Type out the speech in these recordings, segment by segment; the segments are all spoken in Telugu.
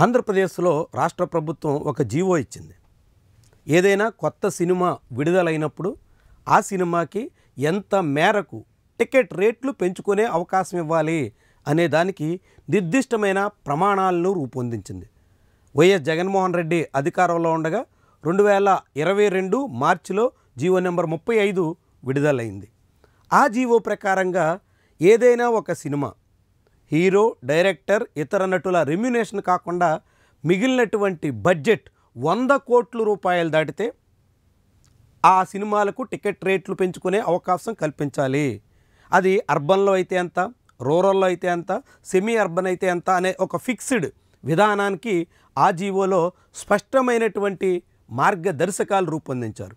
ఆంధ్రప్రదేశ్లో రాష్ట్ర ప్రభుత్వం ఒక జీవో ఇచ్చింది. ఏదైనా కొత్త సినిమా విడుదలైనప్పుడు ఆ సినిమాకి ఎంత మేరకు టికెట్ రేట్లు పెంచుకునే అవకాశం ఇవ్వాలి అనే దానికి నిర్దిష్టమైన ప్రమాణాలను రూపొందించింది. వైఎస్ జగన్మోహన్ రెడ్డి అధికారంలో ఉండగా 2022 మార్చిలో జీవో నెంబర్ 35 విడుదలైంది. ఆ జీవో ప్రకారంగా ఏదైనా ఒక సినిమా హీరో, డైరెక్టర్, ఇతర నటుల రెమ్యునేషన్ కాకుండా మిగిలినటువంటి బడ్జెట్ 100 కోట్ల రూపాయలు దాటితే ఆ సినిమాలకు టికెట్ రేట్లు పెంచుకునే అవకాశం కల్పించాలి. అది అర్బన్లో అయితే ఎంత, రూరల్లో అయితే ఎంత, సెమీ అర్బన్ అయితే ఎంత అనే ఒక ఫిక్స్డ్ విధానానికి ఆ జీవోలో స్పష్టమైనటువంటి మార్గదర్శకాలు రూపొందించారు.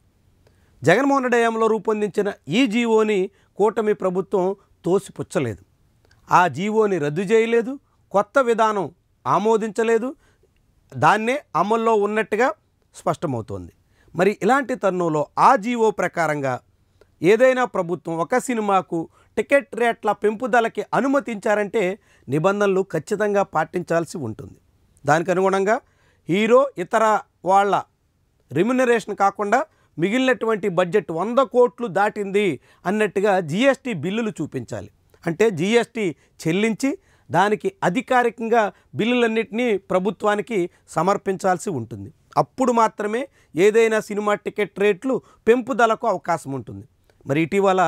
జగన్మోహన్ రెడ్డి హయాంలో రూపొందించిన ఈ జీవోని కూటమి ప్రభుత్వం తోసిపుచ్చలేదు. ఆ జీవోని రద్దు చేయలేదు, కొత్త విధానం ఆమోదించలేదు, దాన్నే అమల్లో ఉన్నట్టుగా స్పష్టమవుతోంది. మరి ఇలాంటి తరుణంలో ఆ జీవో ప్రకారంగా ఏదైనా ప్రభుత్వం ఒక సినిమాకు టికెట్ రేట్ల పెంపుదలకి అనుమతించారంటే నిబంధనలు ఖచ్చితంగా పాటించాల్సి ఉంటుంది. దానికి అనుగుణంగా హీరో, ఇతర వాళ్ళ రెమ్యునరేషన్ కాకుండా మిగిలినటువంటి బడ్జెట్ 100 కోట్లు దాటింది అన్నట్టుగా జీఎస్టీ బిల్లులు చూపించాలి. అంటే జీఎస్టీ చెల్లించి దానికి అధికారికంగా బిల్లులన్నింటినీ ప్రభుత్వానికి సమర్పించాల్సి ఉంటుంది. అప్పుడు మాత్రమే ఏదైనా సినిమా టికెట్ రేట్లు పెంపుదలకు అవకాశం ఉంటుంది. మరి ఇటీవల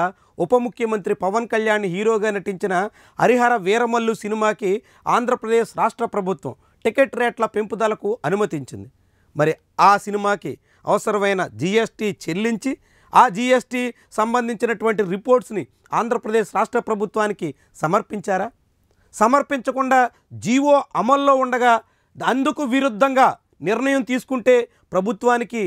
ఉప ముఖ్యమంత్రి పవన్ కళ్యాణ్ హీరోగా నటించిన హరిహర వీరమల్లు సినిమాకి ఆంధ్రప్రదేశ్ రాష్ట్ర ప్రభుత్వం టికెట్ రేట్ల పెంపుదలకు అనుమతించింది. మరి ఆ సినిమాకి అవసరమైన జీఎస్టీ చెల్లించి ఆ జీఎస్టీ సంబంధించినటువంటి రిపోర్ట్స్ని ఆంధ్రప్రదేశ్ రాష్ట్ర ప్రభుత్వానికి సమర్పించారా? సమర్పించకుండా జీవో అమల్లో ఉండగా అందుకు విరుద్ధంగా నిర్ణయం తీసుకుంటే ప్రభుత్వానికి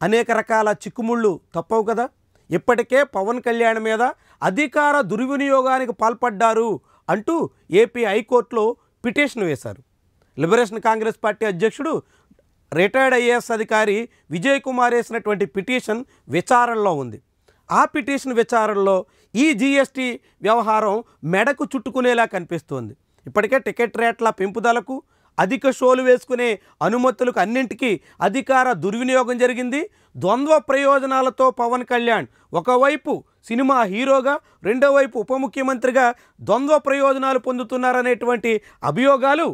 అనేక రకాల చిక్కుముళ్ళు తప్పవు కదా. ఇప్పటికే పవన్ కళ్యాణ్ మీద అధికార దుర్వినియోగానికి పాల్పడ్డారు అంటూ ఏపీ హైకోర్టులో పిటిషన్ వేశారు. లిబరేషన్ కాంగ్రెస్ పార్టీ అధ్యక్షుడు రిటైర్డ్ ఐఏఎస్ అధికారి విజయ్ కుమార్ వేసినటువంటి పిటిషన్ విచారణలో ఉంది. ఆ పిటిషన్ విచారణలో ఈ జీఎస్టీ వ్యవహారం మెడకు చుట్టుకునేలా కనిపిస్తోంది. ఇప్పటికే టికెట్ రేట్ల పెంపుదలకు, అధిక షోలు వేసుకునే అనుమతులకు అన్నింటికీ అధికార దుర్వినియోగం జరిగింది. ద్వంద్వ ప్రయోజనాలతో పవన్ కళ్యాణ్ ఒకవైపు సినిమా హీరోగా, రెండో వైపు ఉప ముఖ్యమంత్రిగా ద్వంద్వ ప్రయోజనాలు పొందుతున్నారనేటువంటి అభియోగాలు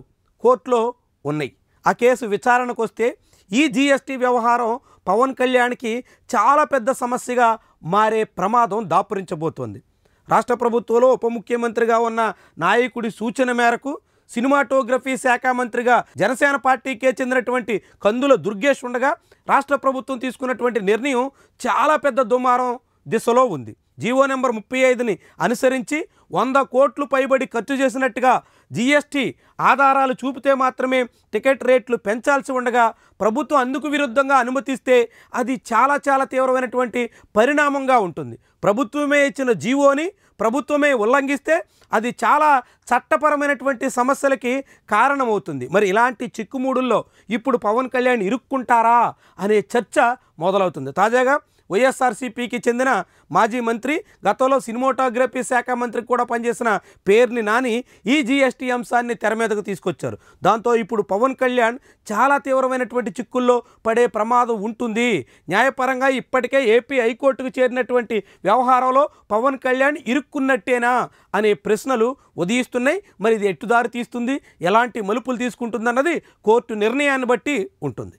కోర్టులో ఉన్నాయి. ఆ కేసు విచారణకు వస్తే ఈ జీఎస్టీ వ్యవహారం పవన్ కళ్యాణ్కి చాలా పెద్ద సమస్యగా మారే ప్రమాదం దాపురించబోతోంది. రాష్ట్ర ప్రభుత్వంలో ఉప ముఖ్యమంత్రిగా ఉన్న నాయకుడి సూచన మేరకు సినిమాటోగ్రఫీ శాఖ మంత్రిగా జనసేన పార్టీకే చెందినటువంటి కందుల దుర్గేష్ ఉండగా రాష్ట్ర ప్రభుత్వం తీసుకున్నటువంటి నిర్ణయం చాలా పెద్ద దుమారం దిశలో ఉంది. జీవో నెంబర్ 35ని అనుసరించి 100 కోట్లు పైబడి ఖర్చు చేసినట్టుగా జీఎస్టీ ఆధారాలు చూపితే మాత్రమే టికెట్ రేట్లు పెంచాల్సి ఉండగా ప్రభుత్వం అందుకు విరుద్ధంగా అనుమతిస్తే అది చాలా చాలా తీవ్రమైనటువంటి పరిణామంగా ఉంటుంది. ప్రభుత్వమే ఇచ్చిన జీవోని ప్రభుత్వమే ఉల్లంఘిస్తే అది చాలా చట్టపరమైనటువంటి సమస్యలకి కారణమవుతుంది. మరి ఇలాంటి చిక్కుముడుల్లో ఇప్పుడు పవన్ కళ్యాణ్ ఇరుక్కుంటారా అనే చర్చ మొదలవుతుంది. తాజాగా వైఎస్ఆర్సీపీకి చెందిన మాజీ మంత్రి, గతంలో సినిమాటోగ్రఫీ శాఖ మంత్రికి కూడా పనిచేసిన పేర్ని నాని ఈ జీఎస్టీ అంశాన్ని తెర మీదకు తీసుకొచ్చారు. దాంతో ఇప్పుడు పవన్ కళ్యాణ్ చాలా తీవ్రమైనటువంటి చిక్కుల్లో పడే ప్రమాదం ఉంటుంది. న్యాయపరంగా ఇప్పటికే ఏపీ హైకోర్టుకు చేరినటువంటి వ్యవహారంలో పవన్ కళ్యాణ్ ఇరుక్కున్నట్టేనా అనే ప్రశ్నలు ఉదయిస్తున్నాయి. మరి ఇది ఎట్టుదారి తీస్తుంది, ఎలాంటి మలుపులు తీసుకుంటుందన్నది కోర్టు నిర్ణయాన్ని బట్టి ఉంటుంది.